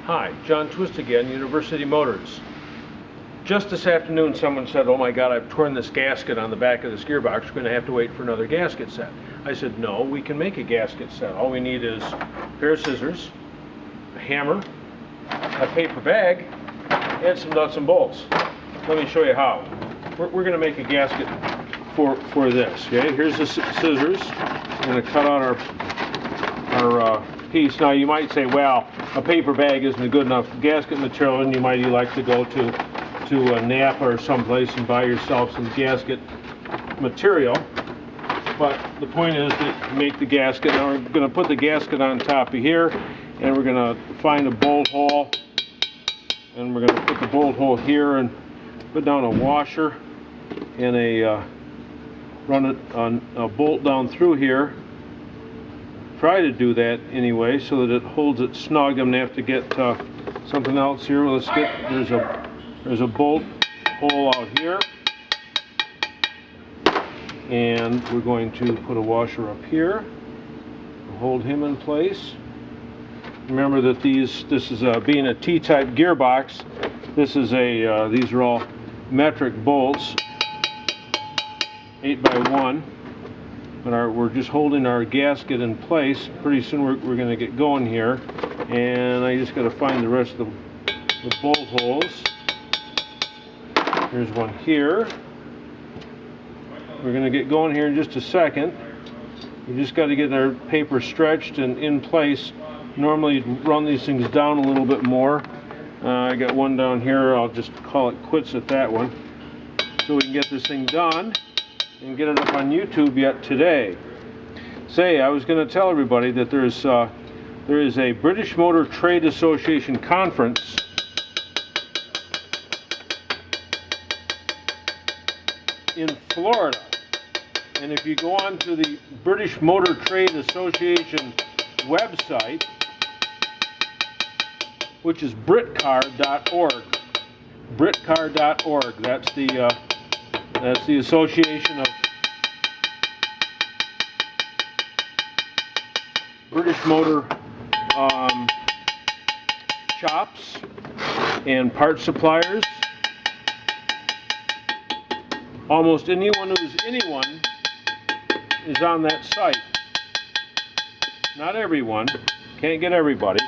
Hi, John Twist again, University Motors. Just this afternoon someone said, oh my God, I've torn this gasket on the back of this gearbox, we're going to have to wait for another gasket set. I said, no, we can make a gasket set. All we need is a pair of scissors, a hammer, a paper bag, and some nuts and bolts. Let me show you how. We're going to make a gasket for this. Okay, here's the scissors. I'm going to cut out our piece. Now you might say, well, a paper bag isn't a good enough gasket material, and you might elect to go to a Napa or someplace and buy yourself some gasket material. But the point is that you make the gasket. Now we're going to put the gasket on top of here, and we're going to find a bolt hole, and we're going to put the bolt hole here and put down a washer and run it on a bolt down through here. Try to do that anyway so that it holds it snug. I'm gonna have to get something else here. Let's get, there's a bolt hole out here, and we're going to put a washer up here to hold him in place. Remember that this is being a T-type gearbox. This is these are all metric bolts, 8x1. But we're just holding our gasket in place. Pretty soon we're going to get going here, and I just got to find the rest of the bolt holes. Here's one here. We're going to get going here in just a second. We just got to get our paper stretched and in place. Normally run these things down a little bit more. I got one down here. I'll just call it quits at that one, so we can get this thing done and get it up on YouTube yet today. Say, I was going to tell everybody that there is a British Motor Trade Association conference in Florida, and if you go on to the British Motor Trade Association website, which is britcar.org, britcar.org, that's the Association of British Motor shops and part suppliers. Almost anyone who's anyone is on that site. Not everyone, can't get everybody.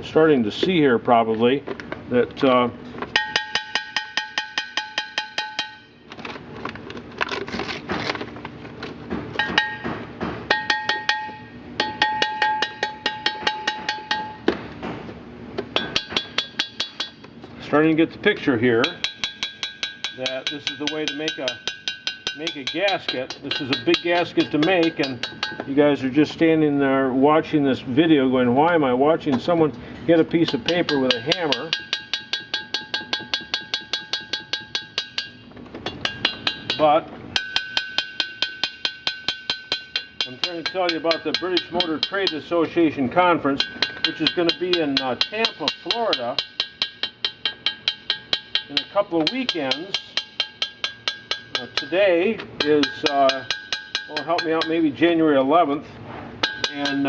Starting to see here probably that starting to get the picture here that this is the way to make a gasket. This is a big gasket to make, and you guys are just standing there watching this video going, why am I watching someone get a piece of paper with a hammer? But I'm trying to tell you about the British Motor Trade Association conference, which is going to be in Tampa, Florida in a couple of weekends. Today is, well, help me out, maybe January 11th, and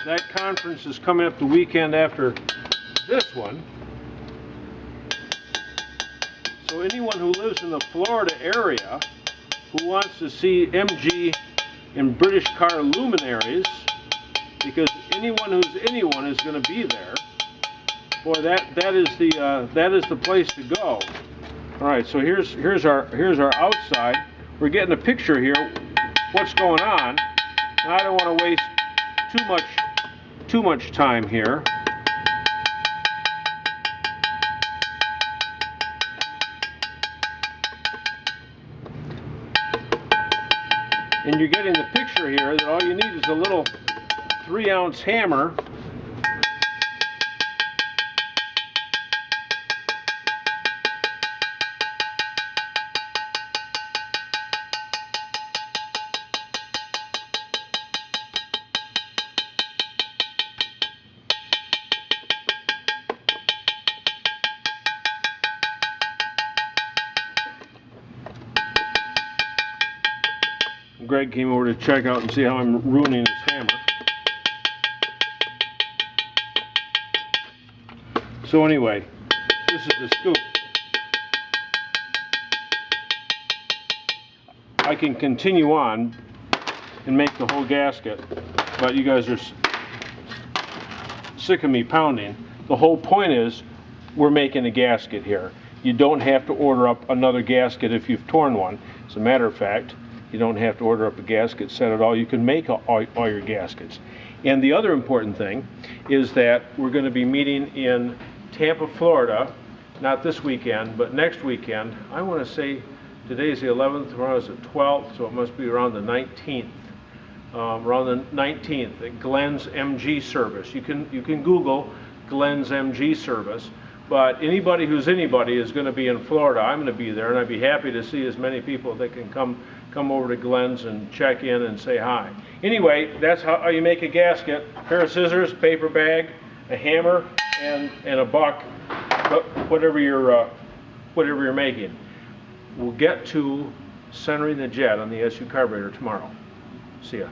that conference is coming up the weekend after this one. So anyone who lives in the Florida area who wants to see MG and British car luminaries, because anyone who's anyone is going to be there. Boy, that is the place to go. All right, so here's our outside. We're getting a picture here. What's going on? Now, I don't want to waste too much time here. And you're getting the picture here that all you need is a little 3-ounce hammer. Greg came over to check out and see how I'm ruining his hammer. So anyway, this is the scoop. I can continue on and make the whole gasket, but you guys are sick of me pounding. The whole point is we're making a gasket here. You don't have to order up another gasket if you've torn one. As a matter of fact, you don't have to order up a gasket set at all. You can make all your gaskets. And the other important thing is that we're going to be meeting in Tampa, Florida, not this weekend, but next weekend. I want to say today's the 11th, tomorrow is the 12th, so it must be around the 19th. Around the 19th at Glenn's MG service. You can Google Glenn's MG service, but anybody who's anybody is going to be in Florida. I'm going to be there, and I'd be happy to see as many people that can come over to Glenn's and check in and say hi. Anyway, that's how you make a gasket. A pair of scissors, paper bag, a hammer, and a buck, whatever you're making. We'll get to centering the jet on the SU carburetor tomorrow. See ya.